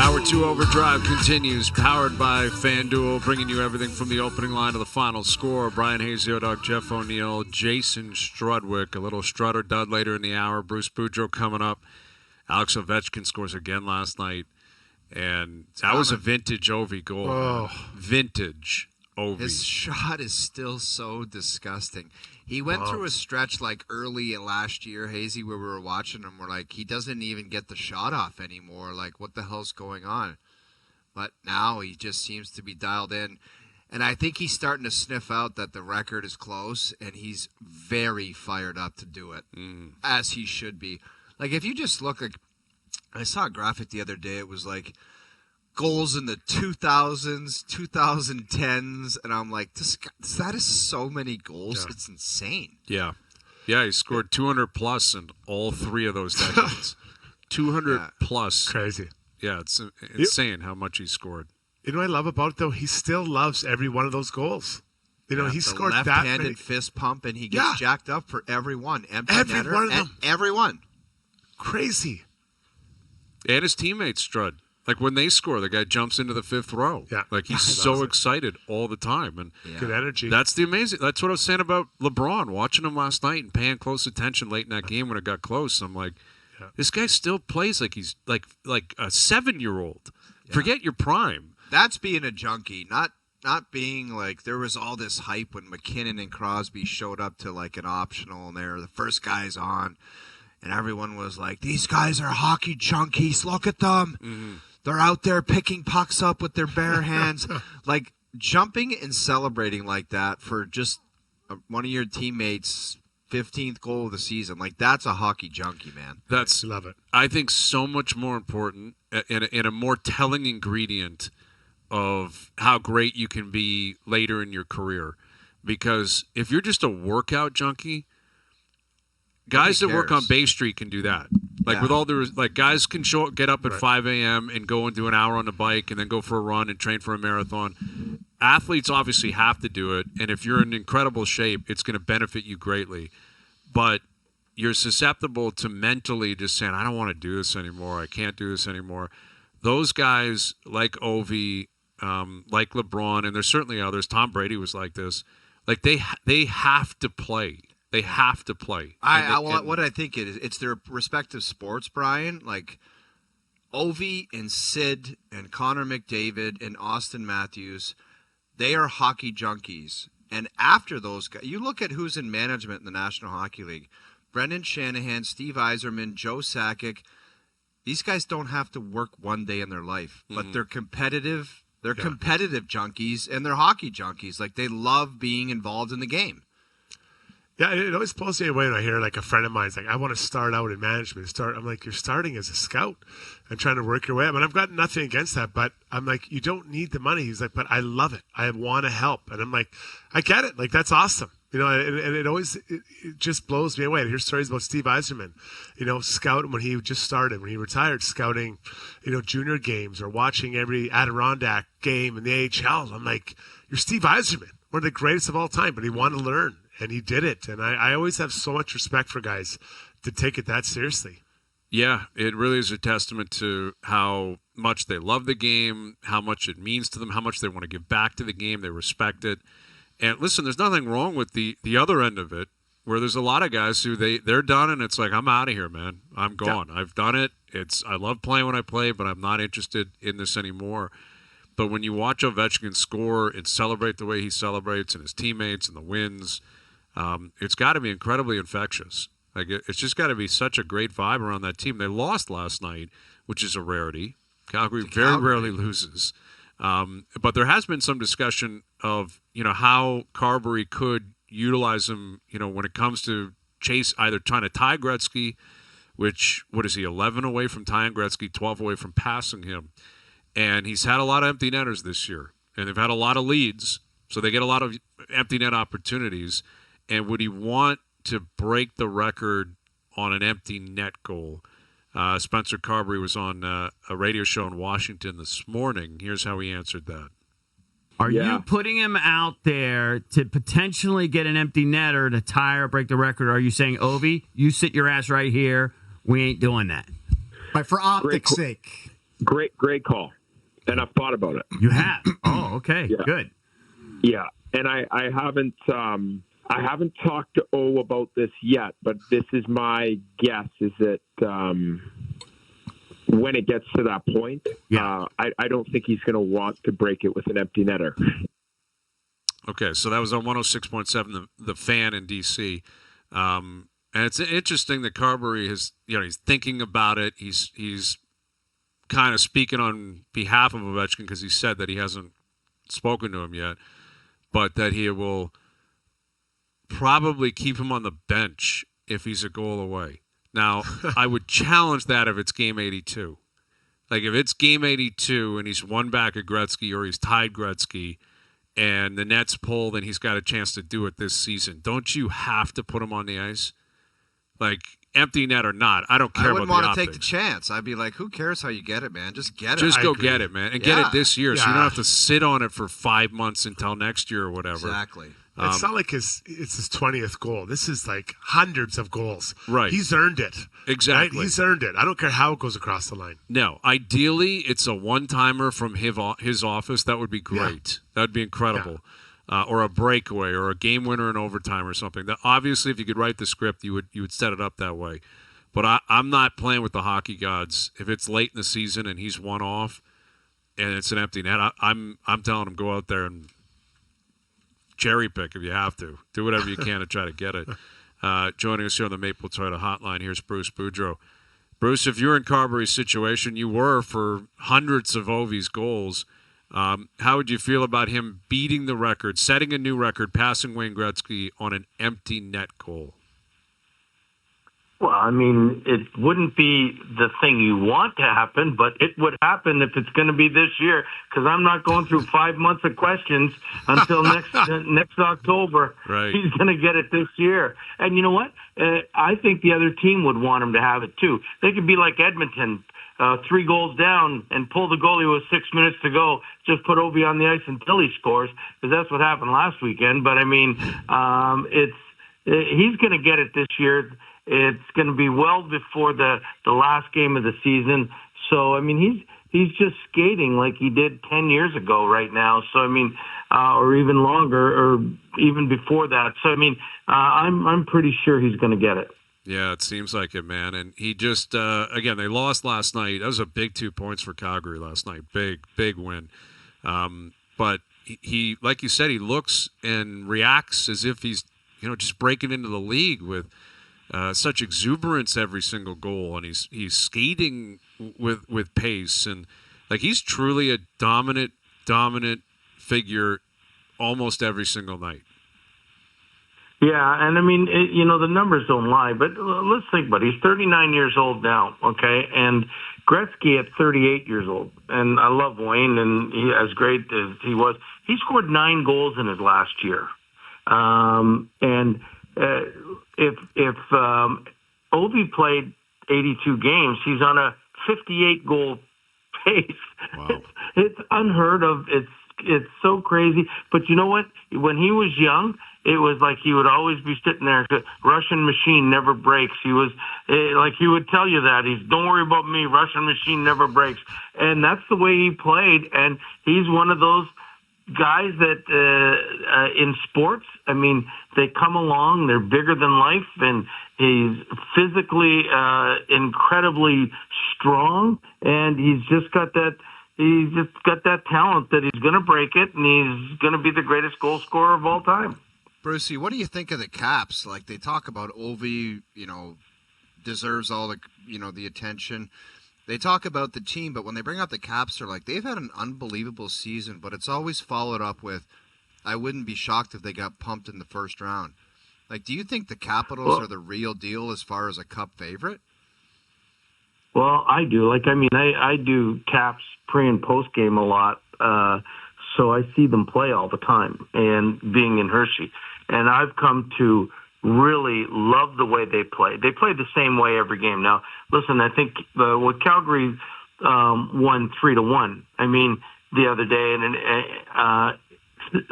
Hour 2 Overdrive continues, powered by FanDuel, bringing you everything from the opening line to the final score. Bryan Hayes, Dog, Jeff O'Neill, Jason Strudwick, a little Strutter dud later in the hour. Bruce Boudreau coming up. Alex Ovechkin scores again last night, and that was a vintage Ovi goal. Oh. Vintage Ovi. His shot is still so disgusting. He went through a stretch like early last year, Hazy, where we were watching him. We're like, he doesn't even get the shot off anymore. Like, what the hell's going on? But now he just seems to be dialed in. And I think he's starting to sniff out that the record is close, and he's very fired up to do it, as he should be. Like, if you just look, like, I saw a graphic the other day. It was like goals in the 2000s, 2010s, and I'm like, that is so many goals. Yeah. It's insane. Yeah. Yeah, he scored 200 plus in all three of those decades. 200 plus. Crazy. Yeah, it's insane how much he scored. You know what I love about it, though? He still loves every one of those goals. You know, he scored that many. Left-handed fist pump, and he gets jacked up for every one. Every one of them. Every one. Crazy. And his teammates, Strud. Like, when they score, the guy jumps into the fifth row. Yeah. Like, he's so excited all the time. And good energy. That's the amazing. That's what I was saying about LeBron. Watching him last night and paying close attention late in that game when it got close. I'm like, this guy still plays like he's like a 7-year-old. Yeah. Forget your prime. That's being a junkie, not being like, there was all this hype when McKinnon and Crosby showed up to like an optional and they're the first guys on. And everyone was like, these guys are hockey junkies. Look at them. Mm-hmm. They're out there picking pucks up with their bare hands. Like, jumping and celebrating like that for just one of your teammates' 15th goal of the season. Like, that's a hockey junkie, man. Love it. I think so much more important and a more telling ingredient of how great you can be later in your career. Because if you're just a workout junkie, guys that work on Bay Street can do that. Like, with all the like, guys can get up at 5 a.m. and go and do an hour on the bike and then go for a run and train for a marathon. Athletes obviously have to do it, and if you're in incredible shape, it's going to benefit you greatly. But you're susceptible to mentally just saying, I don't want to do this anymore. I can't do this anymore. Those guys like Ovi, like LeBron, and there's certainly others. Tom Brady was like this. Like, they have to play. They have to play. What I think it is, it's their respective sports, Brian. Like, Ovi and Sid and Connor McDavid and Austin Matthews, they are hockey junkies. And after those guys, you look at who's in management in the National Hockey League. Brendan Shanahan, Steve Yzerman, Joe Sakic. These guys don't have to work one day in their life, but they're competitive. They're competitive junkies, and they're hockey junkies. Like, they love being involved in the game. Yeah, it always blows me away when I hear, like, a friend of mine's like, I want to start out in management. I'm like, you're starting as a scout and trying to work your way up. And I've got nothing against that, but I'm like, you don't need the money. He's like, but I love it. I want to help. And I'm like, I get it. Like, that's awesome. You know, and it always it just blows me away to hear stories about Steve Yzerman, you know, scouting when he just started, when he retired, scouting, you know, junior games or watching every Adirondack game in the AHL. I'm like, you're Steve Yzerman, one of the greatest of all time, but he wanted to learn. And he did it. And I always have so much respect for guys to take it that seriously. Yeah, it really is a testament to how much they love the game, how much it means to them, how much they want to give back to the game. They respect it. And listen, there's nothing wrong with the other end of it, where there's a lot of guys who they're done and it's like, I'm out of here, man. I'm gone. Yeah. I've done it. I love playing when I play, but I'm not interested in this anymore. But when you watch Ovechkin score and celebrate the way he celebrates and his teammates and the wins, it's got to be incredibly infectious. Like, it's just got to be such a great vibe around that team. They lost last night, which is a rarity. Calgary very rarely loses. But there has been some discussion of, you know, how Carberry could utilize him, you know, when it comes to chase, either trying to tie Gretzky, which, what is he, 11 away from tying Gretzky, 12 away from passing him. And he's had a lot of empty netters this year. And they've had a lot of leads, so they get a lot of empty net opportunities. And would he want to break the record on an empty net goal? Spencer Carberry was on a radio show in Washington this morning. Here's how he answered that. Are you putting him out there to potentially get an empty netter to tie or break the record? Or are you saying, Ovi, you sit your ass right here. We ain't doing that. But for optics' sake. Great call. And I've thought about it. You have? Oh, okay. Yeah. Good. Yeah. And I haven't talked to O about this yet, but this is my guess is that when it gets to that point, I don't think he's going to want to break it with an empty netter. Okay, so that was on 106.7, the Fan in D.C. And it's interesting that Carberry has, he's thinking about it. He's kind of speaking on behalf of Ovechkin because he said that he hasn't spoken to him yet, but that he will probably keep him on the bench if he's a goal away. Now, I would challenge that if it's game 82. Like, if it's game 82 and he's one back of Gretzky or he's tied Gretzky and the net's pulled and he's got a chance to do it this season, don't you have to put him on the ice? Like, empty net or not, I don't care about the optics. I wouldn't want to take the chance. I'd be like, who cares how you get it, man? Just get it. Just go get it, man. And get it this year so you don't have to sit on it for 5 months until next year or whatever. Exactly. It's not like it's his 20th goal. This is like hundreds of goals. Right. He's earned it. Exactly. Right? He's earned it. I don't care how it goes across the line. No. Ideally, it's a one-timer from his office. That would be great. Yeah. That would be incredible. Yeah. Or a breakaway or a game winner in overtime or something. That obviously, if you could write the script, you would set it up that way. But I'm not playing with the hockey gods. If it's late in the season and he's one off and it's an empty net, I'm telling him go out there and cherry pick if you have to. Do whatever you can to try to get it. Joining us here on the Maple Toyota Hotline, here's Bruce Boudreau. Bruce, if you're in Carberry's situation, you were for hundreds of Ovi's goals. How would you feel about him beating the record, setting a new record, passing Wayne Gretzky on an empty net goal? Well, I mean, it wouldn't be the thing you want to happen, but it would happen if it's going to be this year, because I'm not going through 5 months of questions until next October. Right. He's going to get it this year. And you know what? I think the other team would want him to have it, too. They could be like Edmonton, 3 goals down and pull the goalie with 6 minutes to go, just put Ovi on the ice until he scores, because that's what happened last weekend. But, I mean, he's going to get it this year. It's going to be well before the last game of the season. So, I mean, he's just skating like he did 10 years ago right now. So, I mean, or even longer, or even before that. So, I mean, I'm pretty sure he's going to get it. Yeah, it seems like it, man. And he just, again, they lost last night. That was a big 2 points for Calgary last night. Big win. But he, like you said, he looks and reacts as if he's, just breaking into the league with such exuberance every single goal, and he's skating with pace, and like he's truly a dominant figure almost every single night. Yeah, and I mean, the numbers don't lie, but let's think about it. He's 39 years old now, okay, and Gretzky at 38 years old, and I love Wayne, and he, as great as he was, he scored 9 goals in his last year, and. If Ovi played 82 games, he's on a 58 goal pace. Wow. It's unheard of. It's so crazy. But you know what? When he was young, it was like he would always be sitting there. Russian machine never breaks. He was like he would tell you that. Don't worry about me. Russian machine never breaks. And that's the way he played. And he's one of those guys that in sports, I mean, they come along, they're bigger than life, and he's physically incredibly strong, and he's just got that talent that he's going to break it, and he's going to be the greatest goal scorer of all time. Brucey, what do you think of the Caps? Like, they talk about Ovi, deserves all the, the attention. They talk about the team, but when they bring up the Caps, they're like, they've had an unbelievable season, but it's always followed up with, I wouldn't be shocked if they got pumped in the first round. Like, do you think the Capitals are the real deal as far as a Cup favorite? Well, I do. Like, I mean, I do Caps pre- and post-game a lot, so I see them play all the time, and being in Hershey. And I've come to really love the way they play. They play the same way every game. Now, listen, I think what Calgary won 3-1. I mean, the other day, and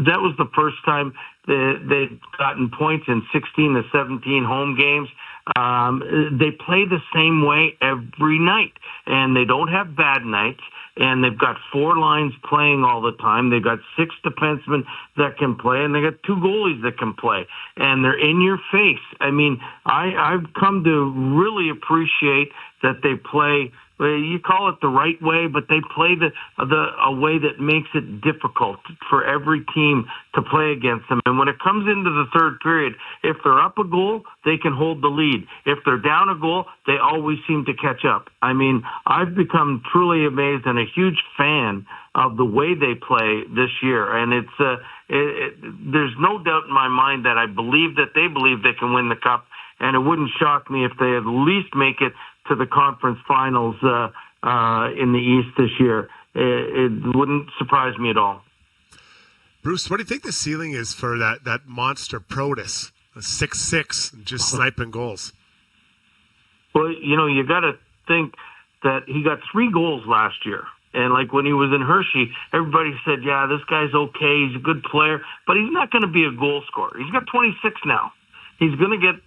that was the first time they'd gotten points in 16 to 17 home games. They play the same way every night, and they don't have bad nights. And they've got 4 lines playing all the time. They've got 6 defensemen that can play, and they got 2 goalies that can play. And they're in your face. I mean, I've come to really appreciate that they play. You call it the right way, but they play a way that makes it difficult for every team to play against them. And when it comes into the third period, if they're up a goal, they can hold the lead. If they're down a goal, they always seem to catch up. I mean, I've become truly amazed and a huge fan of the way they play this year. And there's no doubt in my mind that I believe that they believe they can win the Cup. And it wouldn't shock me if they at least make it to the conference finals in the East this year. It wouldn't surprise me at all. Bruce, what do you think the ceiling is for that monster Protas, a 6'6", just sniping goals? Well, you got to think that he got 3 goals last year. And like when he was in Hershey, everybody said, yeah, this guy's okay. He's a good player, but he's not going to be a goal scorer. He's got 26 now. He's going to get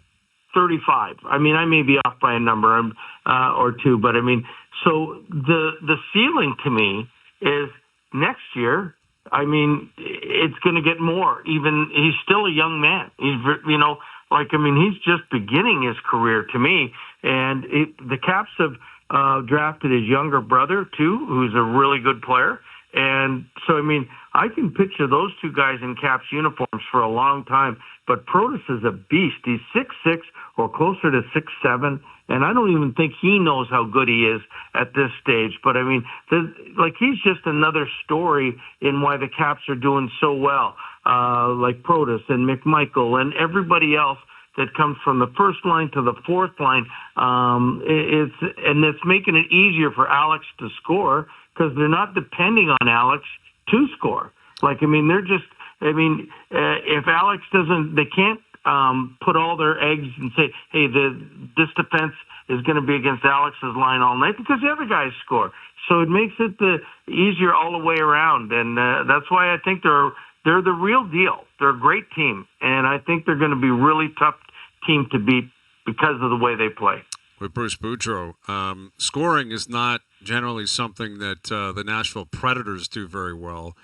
35. I mean, I may be off by a number or 2, but I mean, so the ceiling to me is next year. I mean, it's going to get more. Even he's still a young man. He's just beginning his career to me. And the Caps have drafted his younger brother too, who's a really good player. And so, I mean, I can picture those 2 guys in Caps uniforms for a long time. But Protas is a beast. He's 6'6" or closer to 6'7", and I don't even think he knows how good he is at this stage. But, I mean, he's just another story in why the Caps are doing so well, like Protas and McMichael and everybody else that comes from the first line to the fourth line. It's making it easier for Alex to score because they're not depending on Alex to score. If Alex doesn't, they can't put all their eggs and say, hey, this defense is going to be against Alex's line all night because the other guys score. So it makes it easier all the way around. And that's why I think they're the real deal. They're a great team. And I think they're going to be a really tough team to beat because of the way they play. With Bruce Boudreau, scoring is not generally something that the Nashville Predators do very well.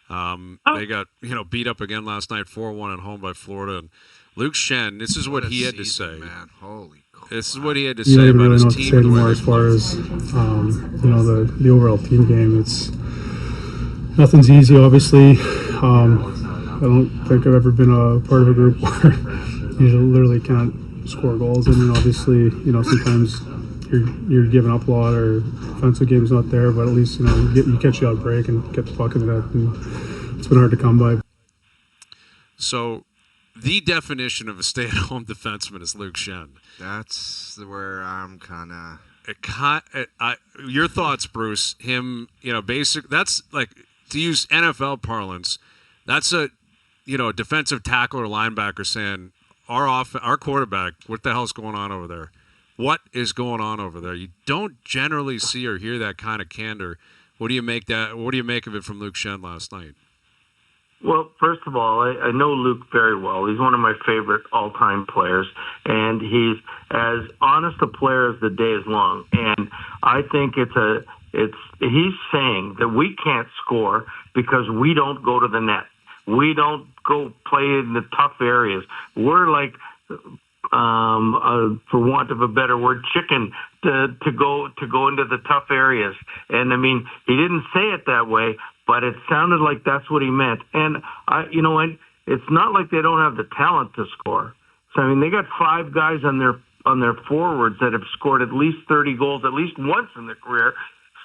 They got beat up again last night, 4-1 at home by Florida. And Luke Schenn, this is what he had to say. Man. Holy crap. This is what he had to say about his team. Anymore as far as the overall team game. It's nothing's easy, obviously. I don't think I've ever been a part of a group where you literally can't score goals. And obviously, sometimes you're giving up a lot, or offensive game's not there, but at least you catch you out break and get the puck in the net, and it's been hard to come by. So, the definition of a stay-at-home defenseman is Luke Schenn. That's where I'm kind of. Your thoughts, Bruce? Him, basic. That's like, to use NFL parlance. That's a defensive tackle or linebacker saying, our quarterback, what the hell's going on over there? What is going on over there? You don't generally see or hear that kind of candor. What do you make of it from Luke Schenn last night? Well, first of all, I know Luke very well. He's one of my favorite all-time players, and he's as honest a player as the day is long. And I think he's saying that we can't score because we don't go to the net. We don't go play in the tough areas. We're like, for want of a better word, chicken to go into the tough areas. And I mean, he didn't say it that way, but it sounded like that's what he meant. And it's not like they don't have the talent to score. So I mean, they got 5 guys on their forwards that have scored at least 30 goals at least once in their career.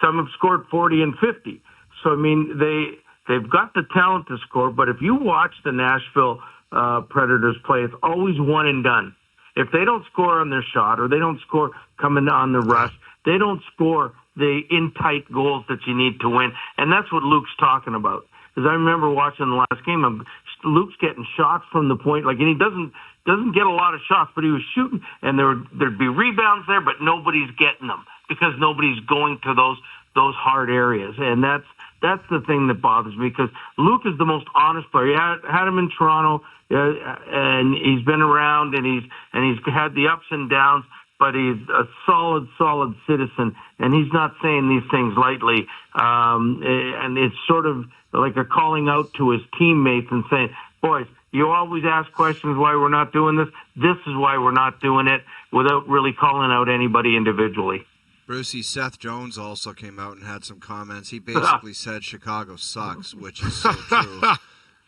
Some have scored 40 and 50. So I mean, they've got the talent to score. But if you watch the Nashville Predators play, it's always one and done. If they don't score on their shot or they don't score coming on the rush, they don't score the in-tight goals that you need to win. And that's what Luke's talking about. Because I remember watching the last game, Luke's getting shots from the point, and he doesn't get a lot of shots, but he was shooting, and there'd be rebounds there, but nobody's getting them because nobody's going to those hard areas. And that's That's the thing that bothers me, because Luke is the most honest player. You had him in Toronto, and he's been around, and he's had the ups and downs, but he's a solid citizen, and he's not saying these things lightly. And it's sort of like a calling out to his teammates and saying, boys, you always ask questions why we're not doing this. This is why we're not doing it, without really calling out anybody individually. Brucey, Seth Jones also came out and had some comments. He basically said Chicago sucks, which is so true.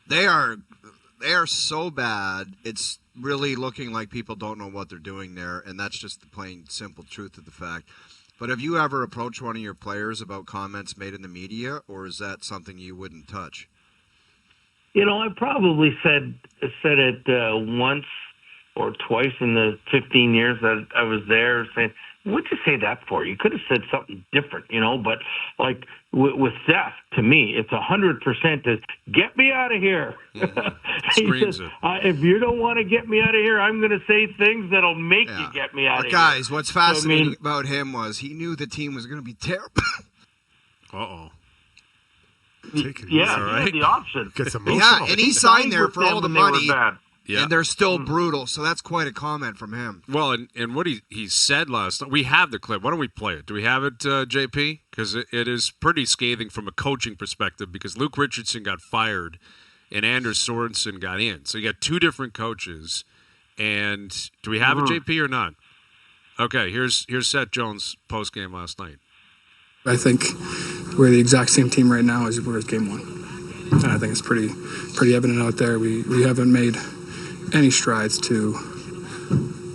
They are so bad. It's really looking like people don't know what they're doing there, and that's just the plain, simple truth of the fact. But have you ever approached one of your players about comments made in the media, or is that something you wouldn't touch? I probably said it once or twice in the 15 years that I was there, saying, what'd you say that for? You could have said something different, but like with Seth, to me, it's 100% to get me out of here. He says, if you don't want to get me out of here, I'm going to say things that'll make you get me out of here. Guys, what's fascinating about him was he knew the team was going to be terrible. Uh-oh. He had the option. Gets emotional. Yeah, and he signed there for all the money. Yeah. And they're still brutal, so that's quite a comment from him. Well, and what he said last night, we have the clip. Why don't we play it? Do we have it, JP? Because it is pretty scathing from a coaching perspective, because Luke Richardson got fired and Anders Sorensen got in. So you got two different coaches. And do we have it, JP, or not? Okay, here's Seth Jones' post-game last night. I think we're the exact same team right now as we were at game one. And I think it's pretty evident out there. We haven't made any strides to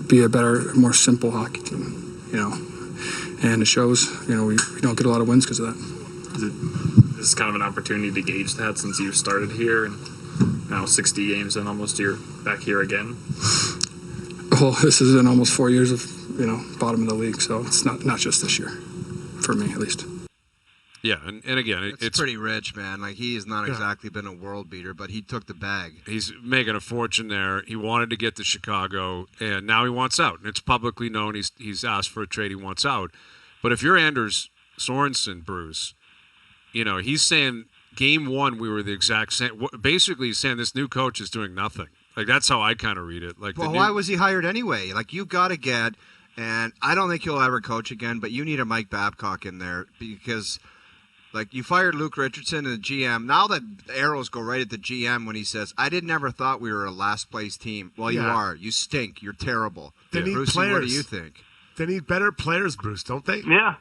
be a better, more simple hockey team, and it shows. We don't get a lot of wins because of that. This is kind of an opportunity to gauge that, since you started here and now 60 games and almost you're back here again. Well, this is in almost 4 years of bottom of the league, so it's not just this year, for me at least. Yeah, and again, it's pretty rich, man. Like, he has not exactly been a world beater, but he took the bag. He's making a fortune there. He wanted to get to Chicago, and now he wants out. And it's publicly known he's asked for a trade. He wants out. But if you're Anders Sorensen, Bruce, he's saying game one we were the exact same. Basically, he's saying this new coach is doing nothing. Like, that's how I kind of read it. Like, well, why was he hired anyway? Like, you got to get, and I don't think he'll ever coach again, but you need a Mike Babcock in there, because – like, you fired Luke Richardson and the GM. Now that arrows go right at the GM when he says, I never thought we were a last-place team. Well, you are. You stink. You're terrible. They need Brucey, players. what do you think? They need better players, Bruce, don't they? Yeah.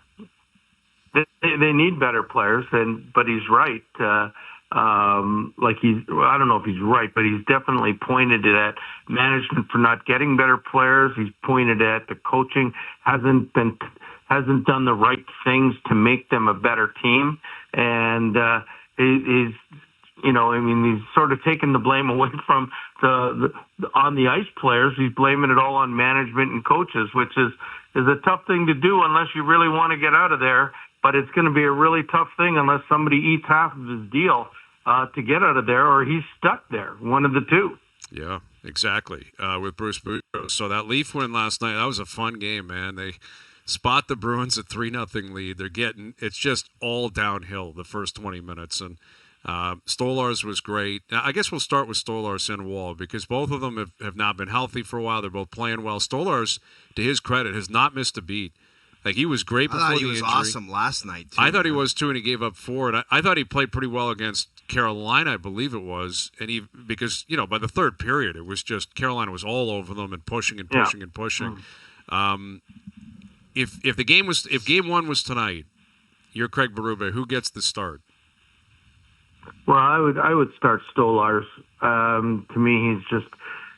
They need better players, but he's right. I don't know if he's right, but he's definitely pointed at management for not getting better players. He's pointed at the coaching hasn't done the right things to make them a better team. And he's sort of taken the blame away from the on the ice players. He's blaming it all on management and coaches, which is a tough thing to do unless you really want to get out of there. But it's going to be a really tough thing unless somebody eats half of his deal to get out of there, or he's stuck there, one of the two. Yeah, exactly, with Bruce Boudreau. So that Leaf win last night, that was a fun game, man. They spot the Bruins at 3-0 lead. It's just all downhill the first 20 minutes. And Stolarz was great. Now, I guess we'll start with Stolarz and Woll, because both of them have not been healthy for a while. They're both playing well. Stolarz, to his credit, has not missed a beat. Like, he was great before the injury. I thought he was awesome last night, too. I thought he was, too, and he gave up 4. And I thought he played pretty well against Carolina, I believe it was. And because by the third period, it was just Carolina was all over them and pushing and pushing and pushing. If game one was tonight, you're Craig Berube. Who gets the start? Well, I would start Stolarz. To me, he's just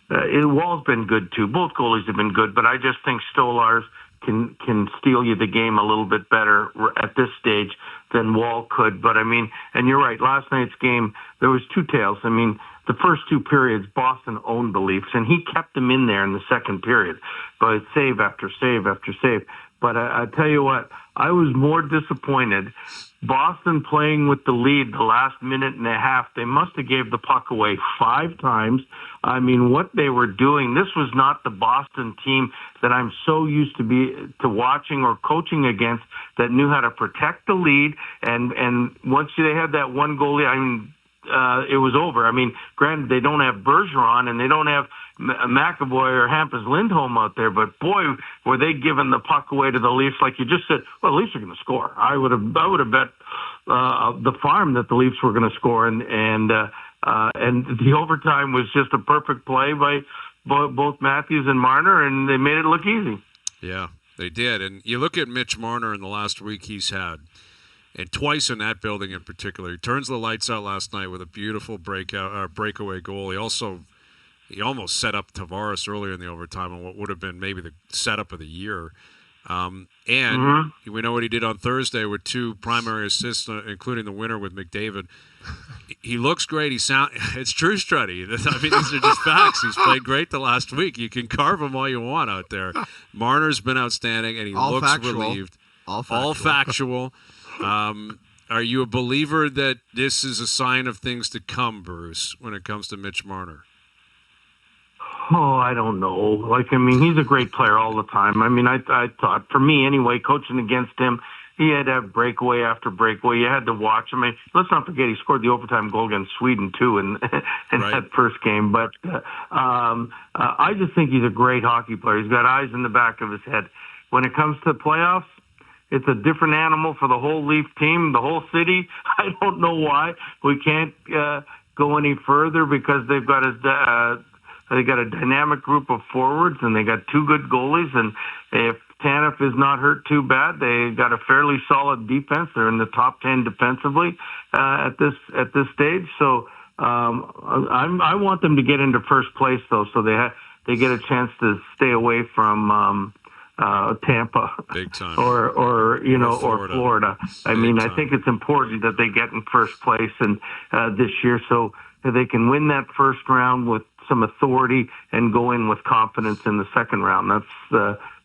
Woll's been good too. Both goalies have been good, but I just think Stolarz can steal you the game a little bit better at this stage than Woll could. But and you're right. Last night's game, there was two tales. The first two periods, Boston owned the Leafs, and he kept them in there in the second period, but save after save after save. But I tell you what, I was more disappointed. Boston playing with the lead the last minute and a half, they must have gave the puck away 5 times. I mean, what they were doing, this was not the Boston team that I'm so used to watching or coaching against, that knew how to protect the lead. And once they had that one goalie, I mean, it was over. I mean, granted, they don't have Bergeron and they don't have McAvoy or Hampus Lindholm out there, but boy, were they giving the puck away to the Leafs. Like you just said, well, the Leafs are going to score. I would have bet the farm that the Leafs were going to score, and the overtime was just a perfect play by both Matthews and Marner, and they made it look easy. Yeah, they did. And you look at Mitch Marner in the last week he's had, and twice in that building in particular. He turns the lights out last night with a beautiful breakaway goal. He almost set up Tavares earlier in the overtime on what would have been maybe the setup of the year. And we know what he did on Thursday with 2 primary assists, including the winner with McDavid. He looks great. It's true, Struddy. I mean, these are just facts. He's played great the last week. You can carve him all you want out there. Marner's been outstanding, and he looks relieved. All factual. Are you a believer that this is a sign of things to come, Bruce, when it comes to Mitch Marner? Oh, I don't know. Like, I mean, he's a great player all the time. I mean, I thought, for me anyway, coaching against him, he had to have breakaway after breakaway. You had to watch him. I mean, let's not forget he scored the overtime goal against Sweden, too, in that first game. But I just think he's a great hockey player. He's got eyes in the back of his head. When it comes to playoffs, it's a different animal for the whole Leaf team, the whole city. I don't know why we can't go any further, because they've got they got a dynamic group of forwards, and they got 2 good goalies. And if Tanev is not hurt too bad, they got a fairly solid defense. They're in the top 10 defensively at this stage. So I want them to get into first place, though, so they get a chance to stay away from Tampa, big time, or Florida. I mean, I think it's important that they get in first place and this year, so they can win that first round with some authority and go in with confidence in the second round.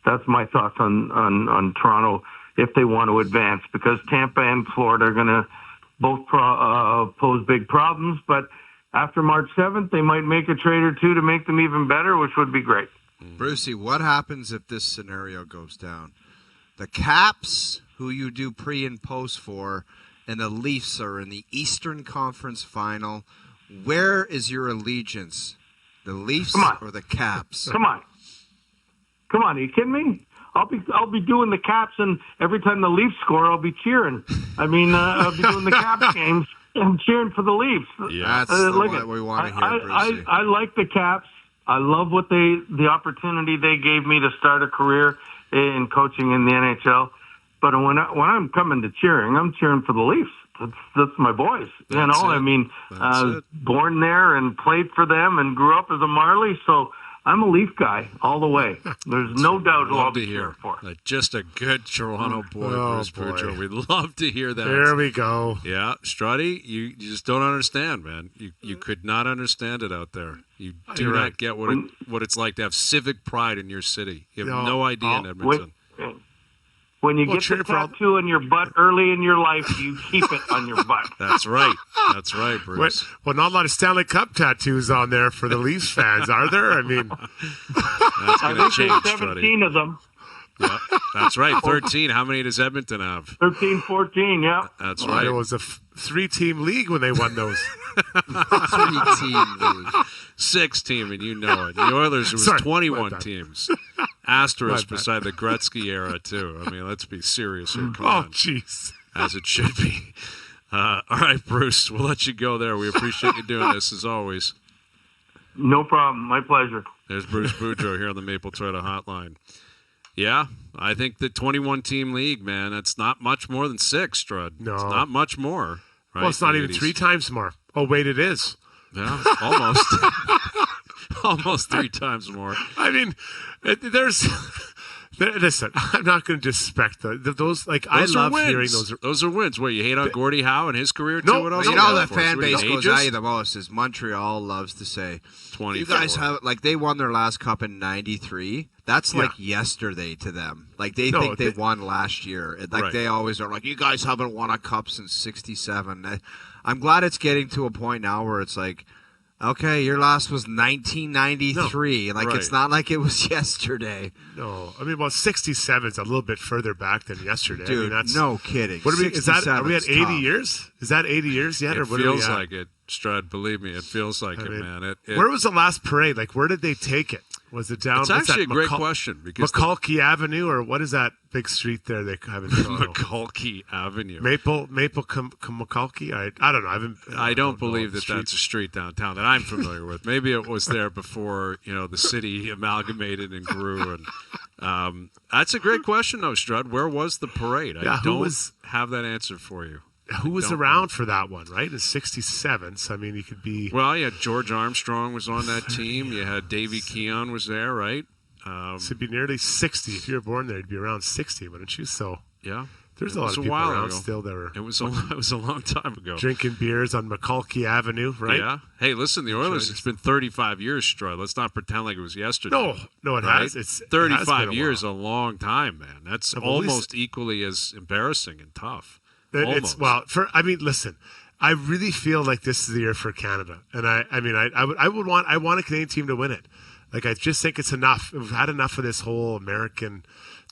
That's my thoughts on Toronto if they want to advance, because Tampa and Florida are going to both pose big problems. But after March 7th, they might make a trade or 2 to make them even better, which would be great. Brucey, what happens if this scenario goes down? The Caps, who you do pre and post for, and the Leafs are in the Eastern Conference Final. Where is your allegiance? The Leafs or the Caps? Come on. Are you kidding me? I'll be doing the Caps, and every time the Leafs score, I'll be cheering. I mean, I'll be doing the Caps games and cheering for the Leafs. Yeah, that's what we want to hear, Brucey. I like the Caps. I love the opportunity they gave me to start a career in coaching in the NHL. But when I'm coming to cheering, I'm cheering for the Leafs. That's my boys. I mean, born there and played for them and grew up as a Marley. So I'm a Leaf guy all the way. There's no doubt who I'll be cheering for. Just a good Toronto boy, Bruce Boudreau. We'd love to hear that. There we go. Yeah, Struddy, you just don't understand, man. You could not understand it out there. You do not get what it's like to have civic pride in your city. You have no idea in Edmonton. When you get the tattoo on your butt early in your life, you keep it on your butt. That's right. That's right, Bruce. Well, not a lot of Stanley Cup tattoos on there for the Leafs fans, are there? I mean, that's going to change, 17 of them. Yeah, that's right. 13. How many does Edmonton have? 13, 14, yeah. That's right. It was a 3-team league when they won those. 3-team league. 6-team, and you know it. The Oilers, it was 21 teams. Asterisk beside the Gretzky era, too. I mean, let's be serious here. Come on. Oh, jeez. As it should be. All right, Bruce, we'll let you go there. We appreciate you doing this, as always. No problem. My pleasure. There's Bruce Boudreau here on the Maple Toyota Hotline. Yeah, I think the 21-team league, man, that's not much more than 6, Strud. No. It's not much more. Right? Well, it's not even 3 times more. Oh, wait, it is. Yeah, almost. Almost 3 times more. I mean, there's Listen, I'm not going to disrespect those. Like Those I are love wins. hearing those. Those are wins. What, you hate on Gordie Howe and his career No, too? What else? You you know got the for us? fan What, base goes ages? at you the most is Montreal loves to say, 24. you guys have, like, they won their last cup in 93. That's like yesterday to them. Like, they think they won last year. Like, they always are like, you guys haven't won a cup since 67. I'm glad it's getting to a point now where it's like, okay, your last was 1993. It's not like it was yesterday. No, I mean, well, 67 is a little bit further back than yesterday. Dude, I mean, that's, no kidding. What are we? Is that? Are we at 80 tough. years? Is that 80 years yet? It or what feels are we at? like it, Strud. Believe me, it feels like man. Where was the last parade? Like, where did they take it? Was it down? It's actually a great question because McCulkey Avenue, or what is that big street there they have in Toronto? McCulkey Avenue. Maple McCulkey. I don't know. I don't believe that that's a street downtown that I'm familiar with. Maybe it was there before the city amalgamated and grew. And that's a great question, though, Strud. Where was the parade? I don't have that answer for you. Who was around for that one, right? It's 67, so I mean, you could be... Well, yeah, George Armstrong was on that team. You had Davey Keon was there, right? So it'd be nearly 60. If you were born there, you'd be around 60, wouldn't you? So yeah, there's a lot of people around still that were... It was a long time ago. Drinking beers on McCulkey Avenue, right? Yeah. Hey, listen, the Oilers, it's been 35 years, Strud. Let's not pretend like it was yesterday. No, it has. It's 35 years, a long time, man. That's almost equally as embarrassing and tough. Listen, I really feel like this is the year for Canada, and I want a Canadian team to win it. Like, I just think it's enough. We've had enough of this whole American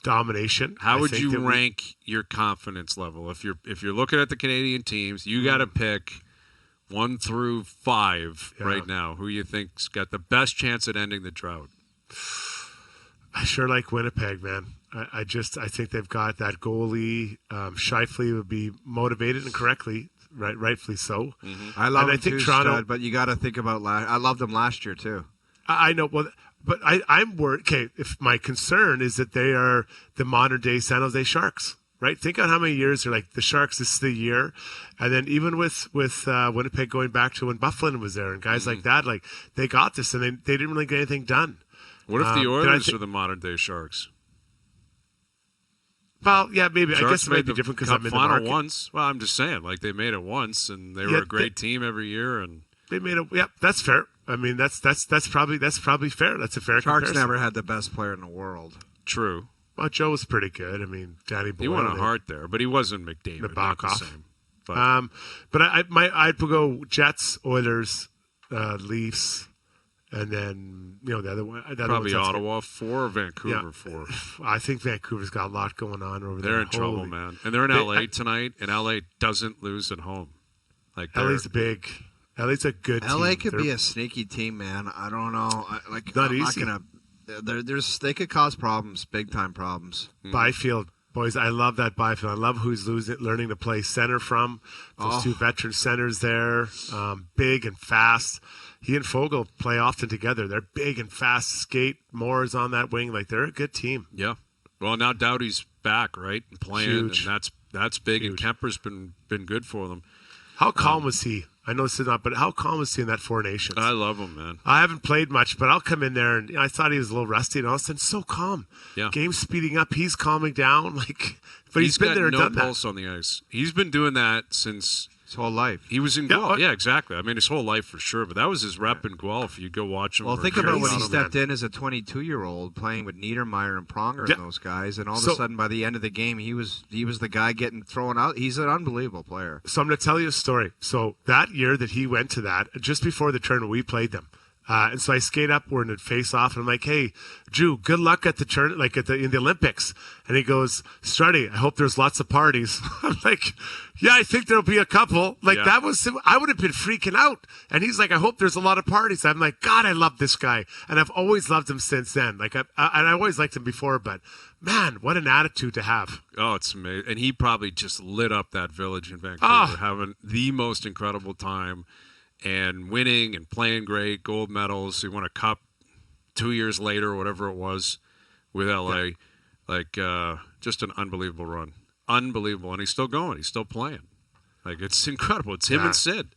domination. How would you rank your confidence level if you're looking at the Canadian teams? You got to pick 1 through 5 right now. Who you think's got the best chance at ending the drought? I sure like Winnipeg, man. I think they've got that goalie. Scheifele would be motivated and rightfully so. Mm-hmm. I love him too, Toronto, but you got to think about I loved them last year too. I know, but I'm worried. Okay, if my concern is that they are the modern day San Jose Sharks, right? Think on how many years they're like the Sharks. This is the year, and then even with Winnipeg going back to when Bufflin was there and guys like that, like they got this and they didn't really get anything done. What if the Oilers are the modern day Sharks? Well, yeah, maybe. Sharks I guess it might be different because I'm in the market. Once. Well, I'm just saying, like they made it once, and they were a great team every year, and they made it. Yeah, that's fair. I mean, that's probably fair. That's a fair. Sharks comparison. never had the best player in the world. True. Well, Joe was pretty good. I mean, Danny Boyle. He won a heart there, but he wasn't McDavid. Nabokov. But I'd go Jets, Oilers, Leafs. And then, the other one. Probably Ottawa 4 or Vancouver 4. I think Vancouver's got a lot going on over there. They're in trouble, man. And they're in LA tonight, and LA doesn't lose at home. Like LA's big. LA's a good team. LA could be a sneaky team, man. I don't know. Not easy. They could cause problems, big-time problems. Byfield. Boys, I love that Byfield. I love who he's learning to play center from. Those two veteran centers there, big and fast. He and Fogle play often together. They're big and fast. Skate Moore's on that wing. Like, they're a good team. Yeah. Well, now Doughty's back, right, and playing, Huge. and that's big. Huge. And Kemper's been good for them. How calm was he? I know this is not, but how calm was he in that Four Nations? I love him, man. I haven't played much, but I'll come in there, and I thought he was a little rusty, and all of a sudden, so calm. Yeah. Game's speeding up. He's calming down. But he's been there and done that. He's got no pulse on the ice. He's been doing that since his whole life. He was in Guelph. Yeah, exactly. I mean, his whole life for sure. But that was his rep in Guelph. You go watch him. Well, think about when he stepped in as a 22-year-old playing with Niedermeyer and Pronger and those guys, and all of a sudden, by the end of the game, he was the guy getting thrown out. He's an unbelievable player. So I'm going to tell you a story. So that year that he went to that, just before the tournament, we played them. And so I skate up, we're in a face-off, and I'm like, hey, Drew, good luck at the turn, in the Olympics. And he goes, Struddy, I hope there's lots of parties. I'm like, yeah, I think there'll be a couple. That was, I would have been freaking out. And he's like, I hope there's a lot of parties. I'm like, God, I love this guy. And I've always loved him since then. And I always liked him before, but man, what an attitude to have. Oh, it's amazing. And he probably just lit up that village in Vancouver, having the most incredible time. And winning and playing great, gold medals. He won a cup 2 years later, or whatever it was, with LA. Yeah. Just an unbelievable run. Unbelievable. And he's still going. He's still playing. It's incredible. It's him and Sid.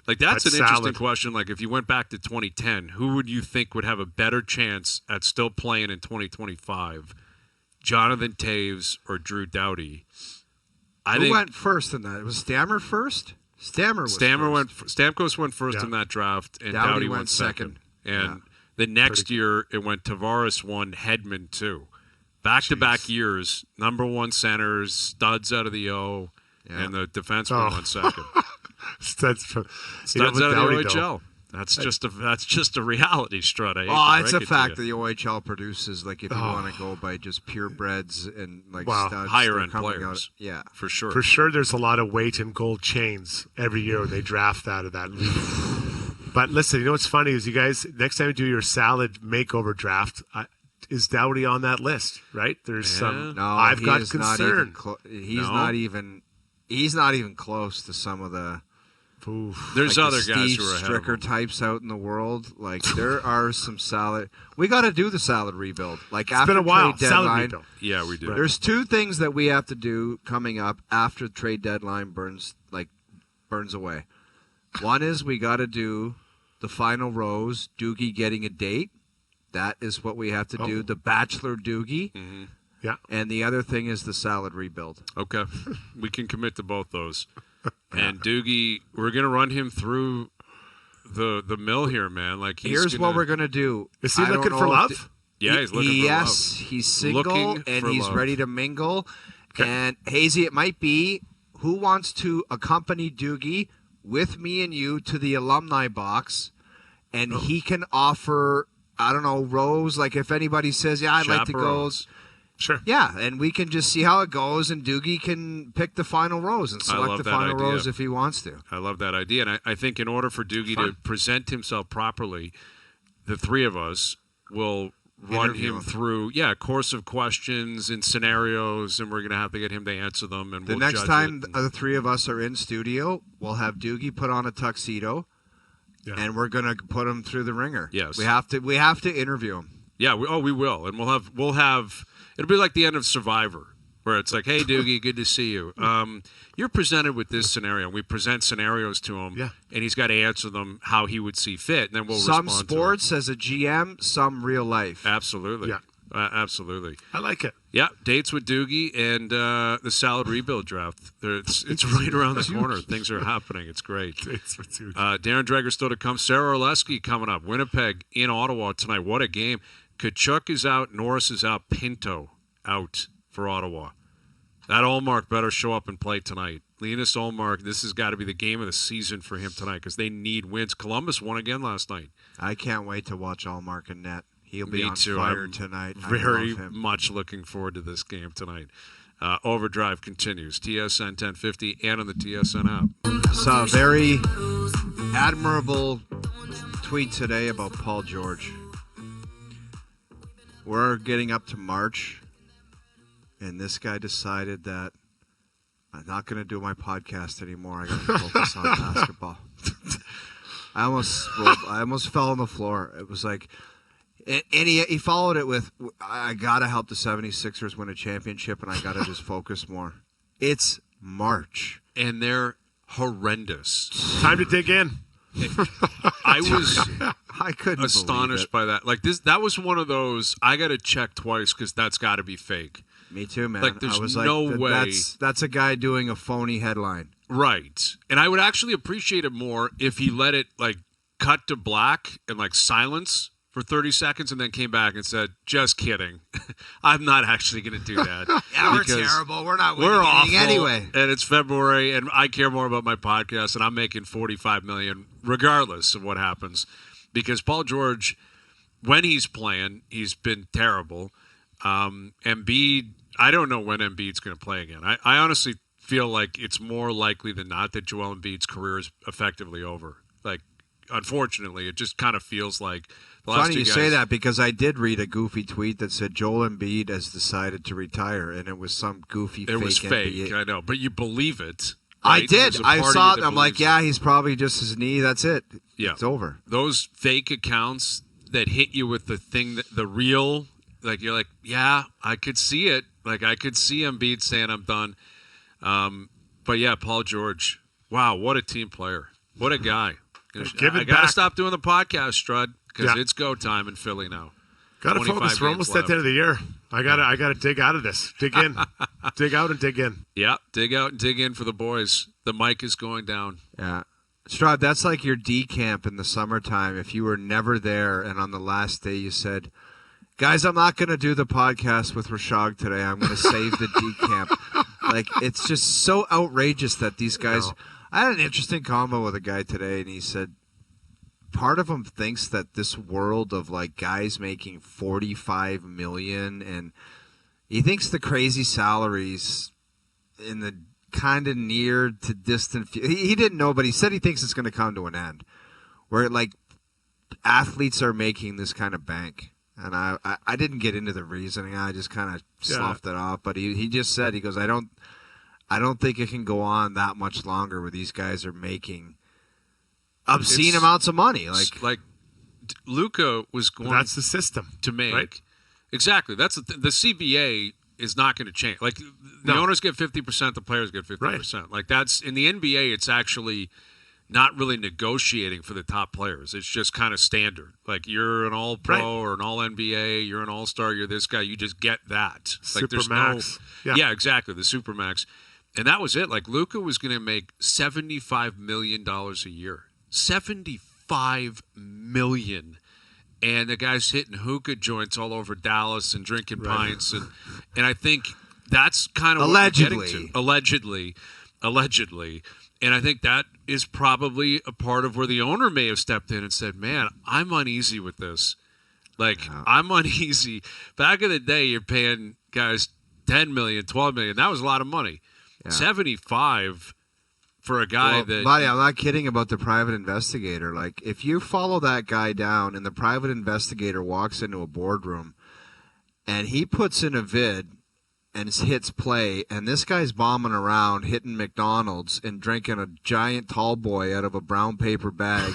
That's an interesting question. If you went back to 2010, who would you think would have a better chance at still playing in 2025 Jonathan Toews or Drew Doughty. Who went first in that? It was Stammer first? Stamkos went first Yeah. in that draft, and Doughty went second. And the next year, it went Tavares 1, Hedman 2. Back-to-back years, number one centers, studs out of the O, and the defenseman went second. Studs out of the Doughty, OHL. That's just a reality, Strud. It's a fact that the OHL produces, like, if you want to go by just purebreds and like studs, higher end out, players. for sure. For sure, there's a lot of weight in gold chains every year when they draft out of that league. But listen, you know what's funny is you guys, next time you do your salad makeover draft, is Doughty on that list? Right? There's some. No, I've got concern. He's not even close to some of the. There's like other the guys Steve who are ahead Stricker of him. types out in the world. Like there are some salad. We got to do the salad rebuild. Like It's after been a while. trade Salad deadline. rebuild. Yeah, we do. There's two things that we have to do coming up after the trade deadline burns away. One is we got to do the final rose. Doogie getting a date. That is what we have to do. The Bachelor Doogie. Mm-hmm. Yeah. And the other thing is the salad rebuild. Okay. We can commit to both those. And Doogie, we're going to run him through the mill here, man. Like here's what we're going to do. Is he looking for love? Yeah, he's looking for love. Yes, he's single and he's ready to mingle. Okay. And Hazy, it might be who wants to accompany Doogie with me and you to the alumni box, and he can offer, I don't know, Rose. Like if anybody says, yeah, I'd like to go. Chaperones. Sure. Yeah, and we can just see how it goes, and Doogie can pick the final rose and select love the that final idea. rose if he wants to. I love that idea. And I think in order for Doogie to present himself properly, the three of us will run Interview him him. through, a course of questions and scenarios, and we're going to have to get him to answer them. And The we'll next judge time it. the three of us are in studio, we'll have Doogie put on a tuxedo, and we're gonna put him through the ringer. Yes. we have to interview him. Yeah, we will. And we'll have it'll be like the end of Survivor, where it's like, hey, Doogie, good to see you. You're presented with this scenario. We present scenarios to him, and he's got to answer them how he would see fit, and then we'll Some respond sports as a GM, some real life. Absolutely. Yeah. Absolutely. I like it. Yeah, dates with Doogie and the salad rebuild draft. It's right around the corner. Things are happening. It's great. Dates with Doogie. Darren Dreger still to come. Sarah Orlesky coming up. Winnipeg in Ottawa tonight. What a game. Kachuk is out. Norris is out. Pinto out for Ottawa. That Ullmark better show up and play tonight. Linus Ullmark, this has got to be the game of the season for him tonight because they need wins. Columbus won again last night. I can't wait to watch Ullmark and net. He'll be Me on too. fire I'm tonight. I Very love him. much looking forward to this game tonight. Overdrive continues. TSN 1050 and on the TSN app. Saw a very admirable tweet today about Paul George. We're getting up to March, and this guy decided that I'm not going to do my podcast anymore. I got to focus on basketball. I almost fell on the floor. It was like, and he followed it with, I got to help the 76ers win a championship, and I got to just focus more. It's March. And they're horrendous. Time to dig in. I couldn't astonished by that. Like this, that was one of those. I got to check twice because that's got to be fake. Me too, man. Like there's I was no way. That's a guy doing a phony headline. Right. And I would actually appreciate it more if he let it like cut to black and like silence for 30 seconds and then came back and said, just kidding. I'm not actually going to do that. Yeah, we're terrible. We're not winning We're anything awful, anyway. And it's February, and I care more about my podcast, and I'm making $45 million regardless of what happens. Because Paul George, when he's playing, he's been terrible. Embiid, I don't know when Embiid's going to play again. I honestly feel like it's more likely than not that Joel Embiid's career is effectively over. Like, unfortunately, it just kind of feels like the last Funny two you guys, say that because I did read a goofy tweet that said Joel Embiid has decided to retire, and it was some goofy. It was fake, NBA. I know, but you believe it. I right? did. There's a I part of saw you it. that I'm like, believes yeah, he's probably just his knee. That's it. Yeah. It's over. Those fake accounts that hit you with the thing, the real, like you're like, yeah, I could see it. Like I could see Embiid saying I'm done. But yeah, Paul George, wow, what a team player. What a guy. I got to stop doing the podcast, Strud, because it's go time in Philly now. Got to focus. We're almost at the end of the year. I gotta dig out of this. Dig in. Dig out and dig in. Yeah, dig out and dig in for the boys. The mic is going down. Yeah. Strud, that's like your D camp in the summertime. If you were never there and on the last day you said, guys, I'm not going to do the podcast with Rashad today. I'm going to save the D camp. Like, it's just so outrageous that these guys. I had an interesting combo with a guy today, and he said part of him thinks that this world of like guys making $45 million, and he thinks the crazy salaries in the kind of near to distant he didn't know, but he said he thinks it's going to come to an end where like athletes are making this kind of bank. And I didn't get into the reasoning. I just kind of sloughed it off. But he just said, he goes, I don't think it can go on that much longer where these guys are making obscene amounts of money. Like Luka was going. That's the system to make. Right? Exactly. That's the CBA is not going to change. Like the owners get 50%, the players get 50%. Right. Like that's in the NBA. It's actually not really negotiating for the top players. It's just kind of standard. Like you're an all-pro or an all-NBA, you're an all-star, you're this guy. You just get that. Like there's Supermax. Yeah, exactly. The Supermax. And that was it. Like Luka was going to make $75 million a year. $75 million. And the guy's hitting hookah joints all over Dallas and drinking pints. And I think that's kind of what we're getting to. Allegedly. And I think that is probably a part of where the owner may have stepped in and said, man, I'm uneasy with this. Like, I'm uneasy. Back in the day, you're paying guys $10 million, $12 million. That was a lot of money. Yeah. 75 for a guy that... Buddy, I'm not kidding about the private investigator. Like, if you follow that guy down and the private investigator walks into a boardroom and he puts in a vid and hits play, and this guy's bombing around, hitting McDonald's and drinking a giant tall boy out of a brown paper bag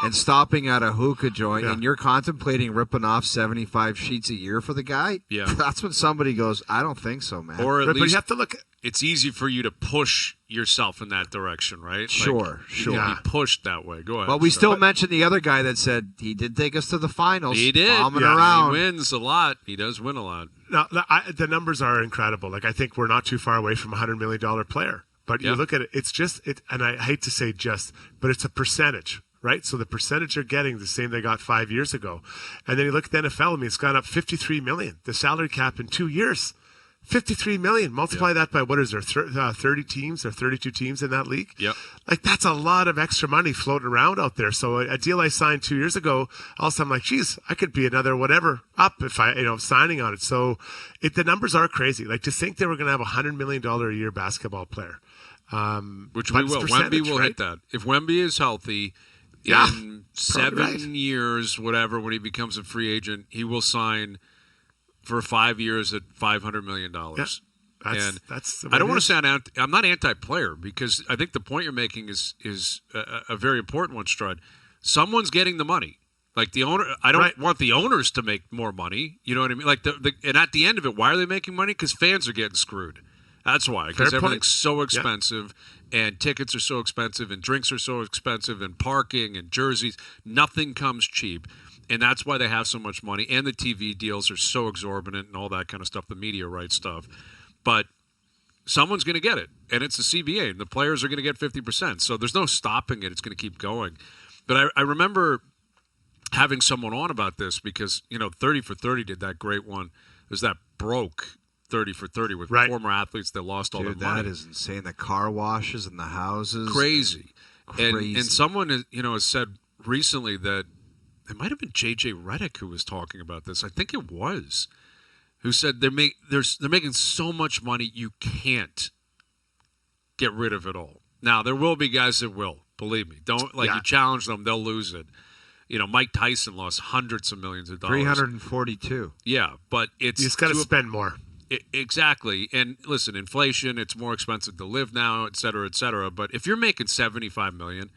and stopping at a hookah joint, and you're contemplating ripping off 75 sheets a year for the guy, that's when somebody goes, I don't think so, man. Or at least but you have to look. It's easy for you to push yourself in that direction, right? Sure. You can be pushed that way. Go ahead. Well, we still mentioned the other guy that said he did take us to the finals. He did. Bombing around. He wins a lot. He does win a lot. Now, the numbers are incredible. Like I think we're not too far away from a $100 million player. But you look at it, it's just and I hate to say just, but it's a percentage, right? So the percentage they're getting the same they got 5 years ago, and then you look at the NFL. I mean, it's gone up $53 million. The salary cap in 2 years. $53 million. Multiply that by what is there? 30 teams or 32 teams in that league. Yep. Like that's a lot of extra money floating around out there. So a deal I signed 2 years ago, also I'm like, geez, I could be another whatever up if I, signing on it. So the numbers are crazy. Like to think they were going to have $100 million a year basketball player, which we will. Wemby will hit that if Wemby is healthy. In 7 years, whatever, when he becomes a free agent, he will sign for 5 years at $500 million. Yeah, that's I don't want to sound I'm not anti-player because I think the point you're making is a very important one, Strud. Someone's getting the money. Like the owner, I don't want the owners to make more money. You know what I mean? Like and at the end of it, why are they making money? Because fans are getting screwed. That's why. Because everything's so expensive, and tickets are so expensive, and drinks are so expensive, and parking and jerseys. Nothing comes cheap. And that's why they have so much money. And the TV deals are so exorbitant and all that kind of stuff, the media rights stuff. But someone's going to get it. And it's the CBA. And the players are going to get 50%. So there's no stopping it. It's going to keep going. But I remember having someone on about this because, 30 for 30 did that great one. There's that broke 30 for 30 with former athletes that lost all their money. That is insane. The car washes and the houses. Crazy. And someone has said recently that it might have been J.J. Redick who was talking about this. I think it was. Who said they're making so much money you can't get rid of it all. Now, there will be guys that will. Believe me. You challenge them, they'll lose it. Mike Tyson lost hundreds of millions of dollars. 342. Yeah, but it's... You just got to spend more. Exactly. And listen, inflation, it's more expensive to live now, et cetera, et cetera. But if you're making $75 million...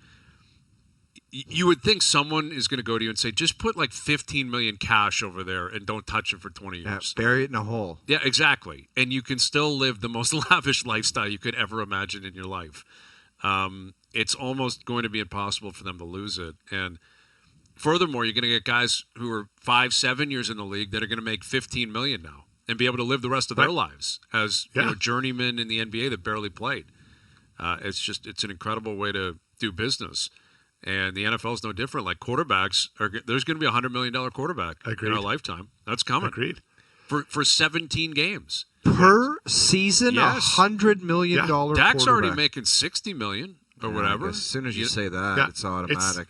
You would think someone is going to go to you and say, just put like $15 million cash over there and don't touch it for 20 years. Yeah, bury it in a hole. Yeah, exactly. And you can still live the most lavish lifestyle you could ever imagine in your life. It's almost going to be impossible for them to lose it. And furthermore, you're going to get guys who are 5-7 years in the league that are going to make $15 million now. and be able to live the rest of their lives as journeymen in the NBA that barely played. It's an incredible way to do business. And the NFL is no different. Like quarterbacks, there's going to be a $100 million quarterback in our lifetime. That's coming. Agreed. For 17 games. Per season, $100 million Dak's quarterback. already making $60 million or whatever. As soon as you say that, it's automatic.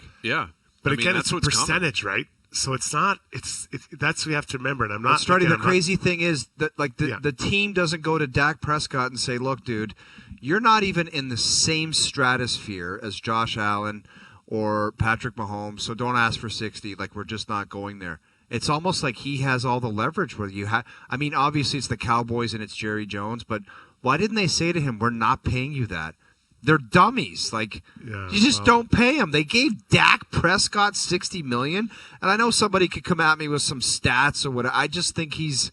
But again, it's a percentage, right? So it's not. It's that's what we have to remember. And I'm not. Struddy, the crazy thing is that the team doesn't go to Dak Prescott and say, "Look, dude, you're not even in the same stratosphere as Josh Allen or Patrick Mahomes, so don't ask for 60. Like we're just not going there." It's almost like he has all the leverage where you have. I mean, obviously it's the Cowboys and it's Jerry Jones, but why didn't they say to him, "We're not paying you that"? They're dummies. Like you just don't pay him. They gave Dak Prescott $60 million, and I know somebody could come at me with some stats or whatever. I just think he's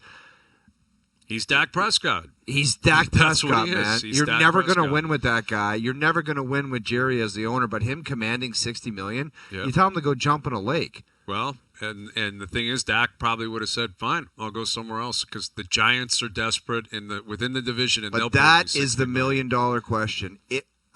Dak Prescott. He's Dak Prescott, man. You're Dak never going to Prescott. win with that guy. You're never going to win with Jerry as the owner, but him commanding $60 million, Yeah. you tell him to go jump in a lake. Well, and the thing is, Dak probably would have said, "Fine, I'll go somewhere else," because the Giants are desperate within the division, and they'll But that pay me is the $60 million-dollar question.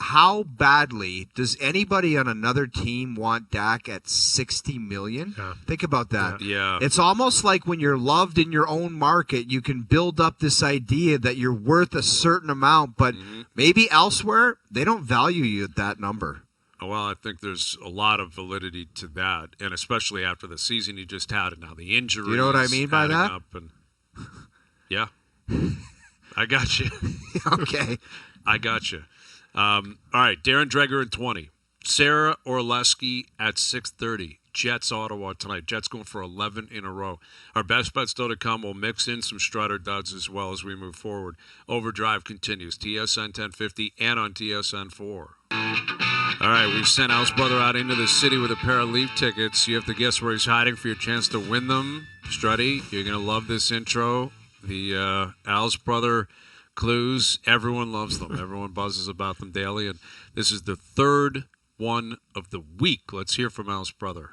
How badly does anybody on another team want Dak at $60 million? Yeah. Think about that. Yeah. It's almost like when you're loved in your own market, you can build up this idea that you're worth a certain amount, but maybe elsewhere they don't value you at that number. Well, I think there's a lot of validity to that, and especially after the season you just had, and now the injuries. You know what I mean by adding that? Up and, yeah, I got you. Okay. I got you. All right, Darren Dreger at 20. Sarah Orleski at 6:30. Jets Ottawa tonight. Jets going for 11 in a row. Our best bet still to come. We'll mix in some Strutter duds as well as we move forward. Overdrive continues. TSN 1050 and on TSN 4. All right, we've sent Al's brother out into the city with a pair of Leaf tickets. You have to guess where he's hiding for your chance to win them. Struddy, you're going to love this intro. The Al's brother clues, everyone loves them. Everyone buzzes about them daily, and this is the third one of the week. Let's hear from Al's brother.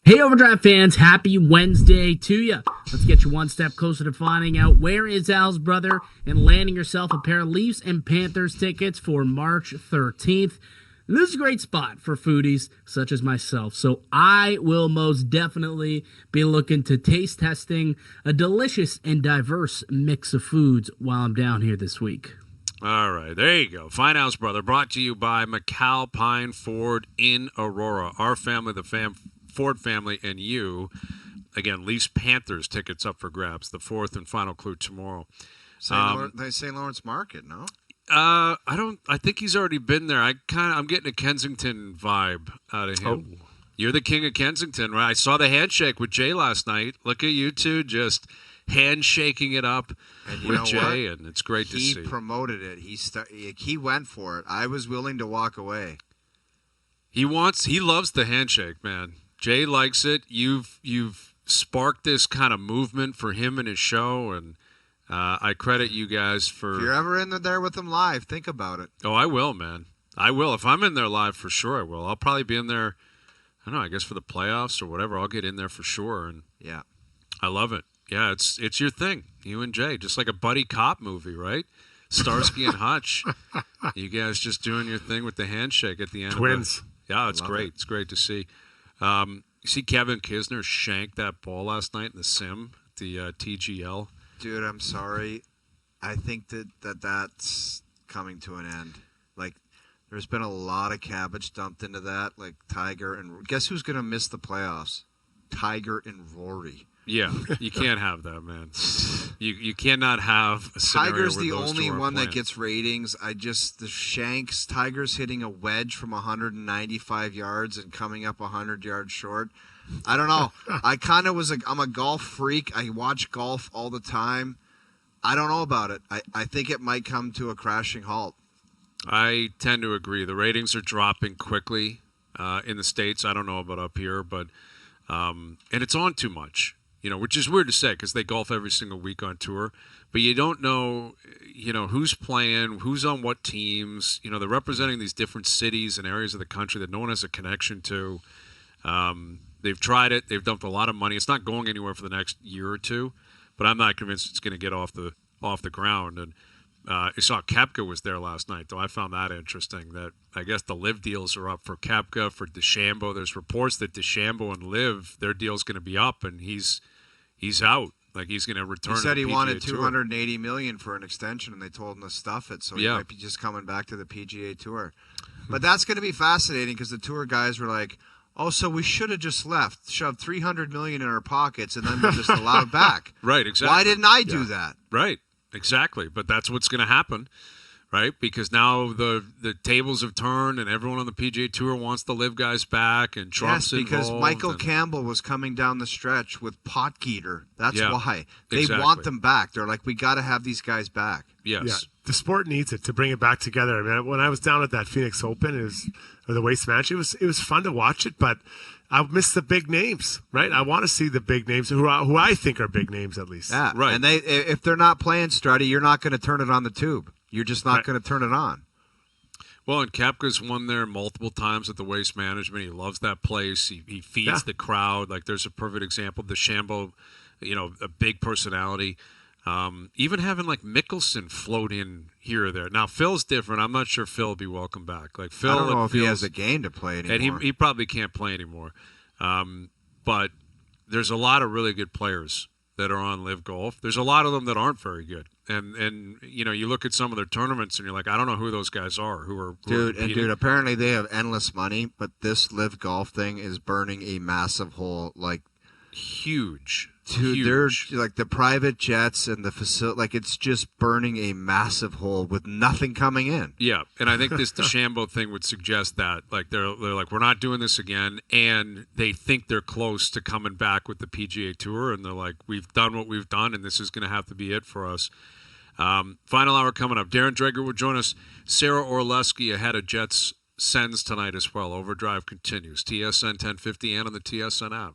Hey, Overdrive fans, happy Wednesday to you. Let's get you one step closer to finding out where is Al's brother and landing yourself a pair of Leafs and Panthers tickets for March 13th. And this is a great spot for foodies such as myself, so I will most definitely be looking to taste testing a delicious and diverse mix of foods while I'm down here this week. All right, there you go. Find Al's brother, brought to you by McAlpine Ford in Aurora. Our family, the Ford family, and you. Again, Leafs Panthers tickets up for grabs. The fourth and final clue tomorrow. St. Lawrence Market, no? I think he's already been there. I'm getting a Kensington vibe out of him. Oh. You're the king of Kensington, right? I saw the handshake with Jay last night. Look at you two just handshaking it up with Jay, and it's great to see. He promoted it. He went for it. I was willing to walk away. He loves the handshake, man. Jay likes it. You've sparked this kind of movement for him and his show, and I credit you guys for... If you're ever in there with him live, think about it. Oh, I will, man. I will. If I'm in there live, for sure I will. I'll probably be in there, I don't know, I guess for the playoffs or whatever. I'll get in there for sure. And yeah. I love it. Yeah, it's your thing, you and Jay. Just like a buddy cop movie, right? Starsky and Hutch. You guys just doing your thing with the handshake at the end. Twins. Yeah, it's great. It's great to see. You see Kevin Kisner shank that ball last night in the sim, the TGL. Dude, I'm sorry. I think that's coming to an end. Like, there's been a lot of cabbage dumped into that. Like Tiger and guess who's going to miss the playoffs? Tiger and Rory. Yeah, you can't have that, man. You cannot have a scenario Tiger's where the those only two are one playing. that gets ratings. The shanks. Tiger's hitting a wedge from 195 yards and coming up 100 yards short. I don't know. I'm a golf freak. I watch golf all the time. I don't know about it. I think it might come to a crashing halt. I tend to agree. The ratings are dropping quickly in the States. I don't know about up here, but and it's on too much. Which is weird to say because they golf every single week on tour, but you don't know, who's playing, who's on what teams. They're representing these different cities and areas of the country that no one has a connection to. They've tried it. They've dumped a lot of money. It's not going anywhere for the next year or two, but I'm not convinced it's going to get off the ground. And I saw Koepka was there last night, though. I found that interesting. That I guess the Live deals are up for Koepka, for DeChambeau. There's reports that DeChambeau and Live, their deal's going to be up, and he's out. Like he's going to return. He said to the he PGA wanted Tour. $280 million for an extension, and they told him to stuff it. So he Yeah. might be just coming back to the PGA Tour. But that's going to be fascinating because the tour guys were like, "Oh, so we should have just left, shoved $300 million in our pockets, and then we'll just allow it back." Right, exactly. Why didn't I do that? Right, exactly. But that's what's going to happen, right? Because now the tables have turned, and everyone on the PGA Tour wants the Live guys back, and Trump's Yes, because involved, Michael and- Campbell was coming down the stretch with Potgieter. That's Yeah, why. They exactly. want them back. They're like, we got to have these guys back. Yes. Yeah, the sport needs it to bring it back together. I mean, when I was down at that Phoenix Open, or the Waste Management, it was fun to watch it, but I miss the big names, right? I want to see the big names who I think are big names at least. Yeah, Right. And if they're not playing Struddy, you're not going to turn it on the tube. You're just not Right. going to turn it on. Well, and Koepka's won there multiple times at the Waste Management. He loves that place. He feeds the crowd. Like there's a perfect example. DeChambeau, a big personality. Even having like Mickelson float in here or there. Now Phil's different. I'm not sure Phil will be welcome back. Like Phil, I don't know if he feels- has a game to play anymore. and he probably can't play anymore. But there's a lot of really good players that are on Live Golf. There's a lot of them that aren't very good. And you look at some of their tournaments and you're like, I don't know who those guys are who are competing. Apparently they have endless money, but this Live Golf thing is burning a massive hole. Like, huge. dude, they're like the private jets and the facility. Like, it's just burning a massive hole with nothing coming in. Yeah, and I think this DeChambeau thing would suggest that. Like they're like, we're not doing this again, and they think they're close to coming back with the PGA Tour, and they're like, we've done what we've done, and this is going to have to be it for us. Final hour coming up. Darren Dreger will join us. Sarah Orleski ahead of Jets Sens tonight as well. Overdrive continues. TSN 1050 and on the TSN app.